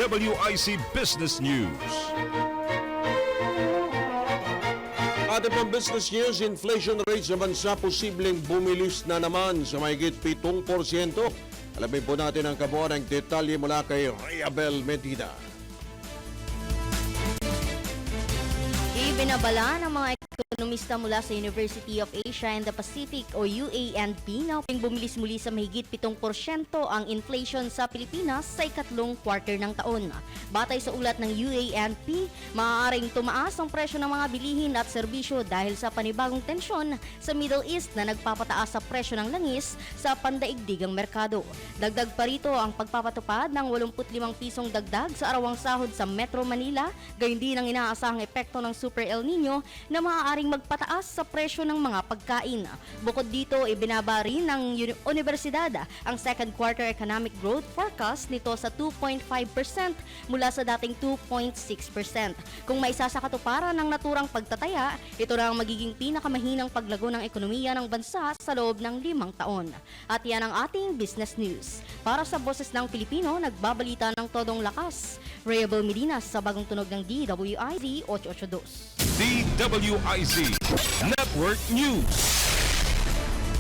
DWIC Business News. Ating pang business news, inflation rate sa bansa posibleng bumilis na naman sa mahigit 7%. Alamin po natin ang kabuuan ng detalye mula kay Reabel Medina. Ibinabala ng mga ekonomista mula sa University of Asia and the Pacific o UANP na bumilis muli sa mahigit 7% ang inflation sa Pilipinas sa ikatlong quarter ng taon. Batay sa ulat ng UANP, maaaring tumaas ang presyo ng mga bilihin at serbisyo dahil sa panibagong tensyon sa Middle East na nagpapataas sa presyo ng langis sa pandaigdigang merkado. Dagdag pa rito ang pagpapatupad ng 85 pisong dagdag sa arawang sahod sa Metro Manila, gayon din ang inaasahang epekto ng Super El Nino na maaaring magpataas sa presyo ng mga pagkain. Bukod dito, ibinaba rin ng universidad ang second quarter economic growth forecast nito sa 2.5% mula sa dating 2.6%. Kung may isa sa katuparan ng naturang pagtataya, ito na ang magiging pinakamahinang paglago ng ekonomiya ng bansa sa loob ng 5 taon. At yan ang ating business news. Para sa Boses ng Pilipino, nagbabalita ng todong lakas. Reabel Medina sa bagong tunog ng DWIZ 882. DWIZ Network News.